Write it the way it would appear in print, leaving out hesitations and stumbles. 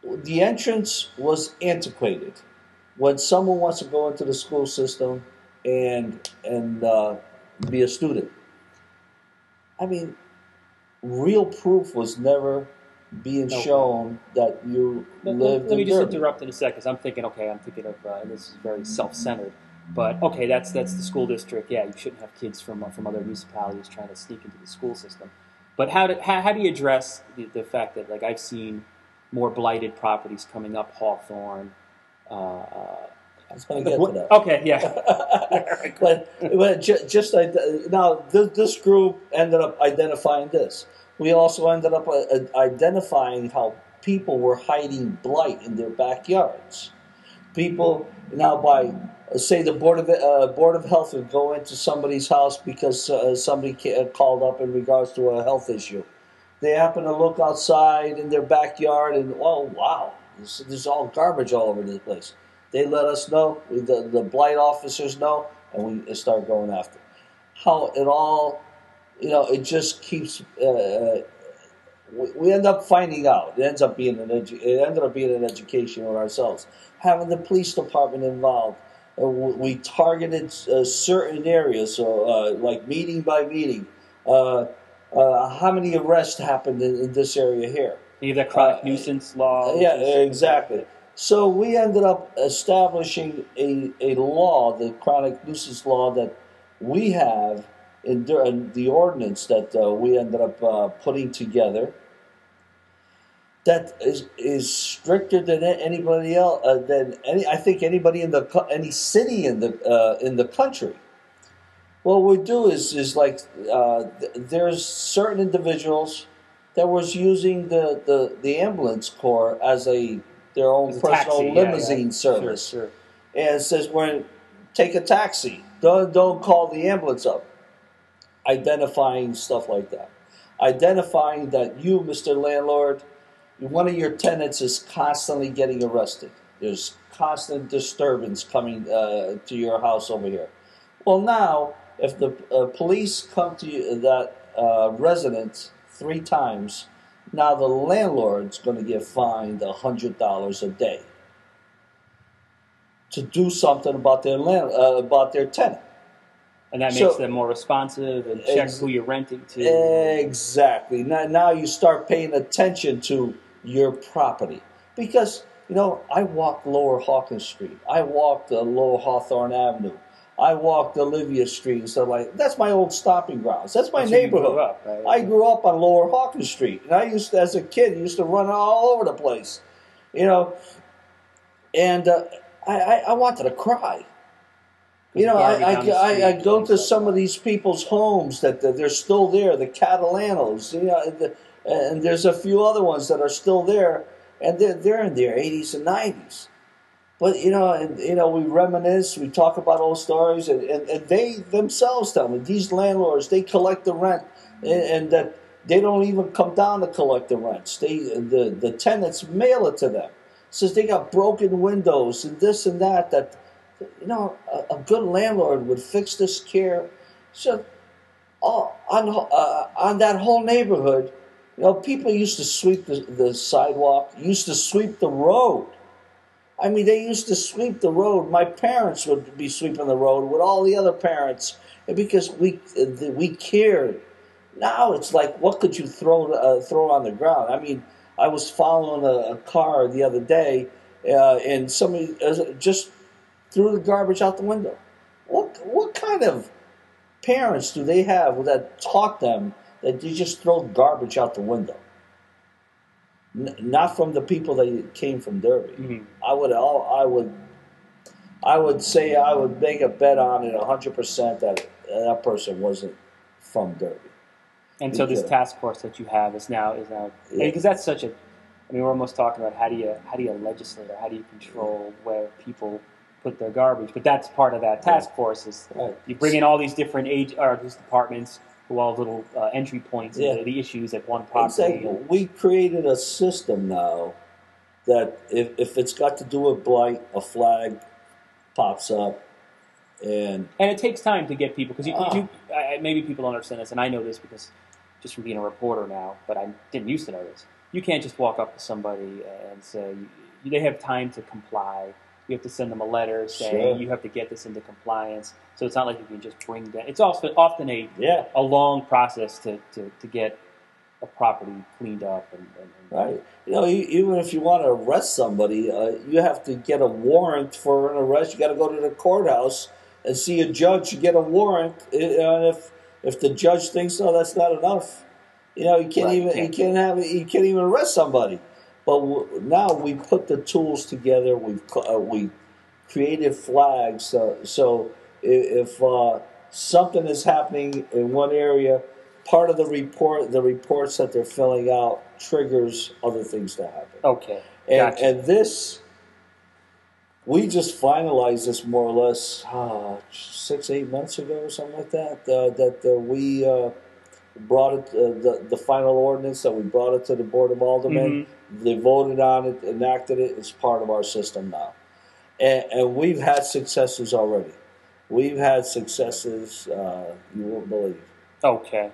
the entrance was antiquated. When someone wants to go into the school system and be a student, I mean, real proof was never being Okay. shown that you lived Let me in just Derby. interrupt in a second, because I'm thinking of, and this is very self-centered, but okay, that's the school district. Yeah, you shouldn't have kids from other municipalities trying to sneak into the school system. But how do you address the fact that, like, I've seen more blighted properties coming up Hawthorne? I was going to get to that. Okay, yeah. But just now, this group ended up identifying this. We also ended up identifying how people were hiding blight in their backyards. People now, by say the board of health would go into somebody's house because somebody called up in regards to a health issue. They happen to look outside in their backyard and, oh wow, there's all garbage all over the place. They let us know, the blight officers know, and we start going after. How it all, it just keeps. We end up finding out. It ended up being an education on ourselves. Having the police department involved, we targeted certain areas, so like meeting by meeting. How many arrests happened in this area here? You have that chronic nuisance law. Yeah, exactly. So we ended up establishing a law, the chronic nuisance law that we have in the ordinance that we ended up putting together that is stricter than anybody else than any. I think anybody in any city in the country. What we do is like there's certain individuals that was using the ambulance corps as their own As a personal taxi, yeah. limousine Sure, service, sure. and it says when take a taxi, don't call the ambulance up. Identifying stuff like that, identifying that you, Mr. Landlord, one of your tenants is constantly getting arrested. There's constant disturbance coming to your house over here. Well, now, if the police come to that residence 3 times, now the landlord's going to get fined $100 a day to do something about about their tenant. And that makes So them more responsive and check who you're renting to. exactly. Now you start paying attention to your property because I walked Lower Hawkins Street. I walked Lower Hawthorne Avenue. I walked Olivia Street and stuff like that. That's my old stopping grounds. That's my That's where you neighborhood. grew up, right? I grew up on Lower Hawkins Street, and I used to, as a kid, used to run all over the place, you know. And I wanted to cry. I go to some of these people's homes that they're still there, the Catalanos, and there's a few other ones that are still there, and they're in their 80s and 90s. But we reminisce, we talk about old stories, and they themselves tell me these landlords, they collect the rent, and that they don't even come down to collect the rents. The tenants mail it to them. Says they got broken windows and this and that. That a good landlord would fix this care. So on that whole neighborhood, people used to sweep the sidewalk, used to sweep the road. I mean, they used to sweep the road. My parents would be sweeping the road with all the other parents because we cared. Now it's like, what could you throw on the ground? I mean, I was following a car the other day, and somebody just threw the garbage out the window. What kind of parents do they have that taught them that you just throw garbage out the window? Not from the people that came from Derby. Mm-hmm. I would say I would make a bet on it 100% that person wasn't from Derby. And so this task force that you have is now because that's such a. I mean, we're almost talking about how do you legislate or how do you control where people put their garbage? But that's part of that task force is you bring in all these different these departments who all have little entry points into the issues at one property. Exactly. We created a system now that if it's got to do with blight, a flag pops up, and it takes time to get people because maybe people don't understand this, and I know this because just from being a reporter now, but I didn't used to know this. you can't just walk up to somebody and say they have time to comply. You have to send them a letter saying you have to get this into compliance. So it's not like you can just bring that. It's also often a long process to get a property cleaned up. Right. Even if you want to arrest somebody, you have to get a warrant for an arrest. You got to go to the courthouse and see a judge to get a warrant. And if the judge thinks no, that's not enough. You can't even arrest somebody. But now we put the tools together. We created flags. So if something is happening in one area, part of the reports that they're filling out triggers other things to happen. Okay. Gotcha. And this, we just finalized this more or less 6-8 months ago or something like that. We brought it, the final ordinance that we brought it to the Board of Aldermen. Mm-hmm. They voted on it, enacted it. It's part of our system now. And we've had successes already. We've had successes you won't believe. Okay.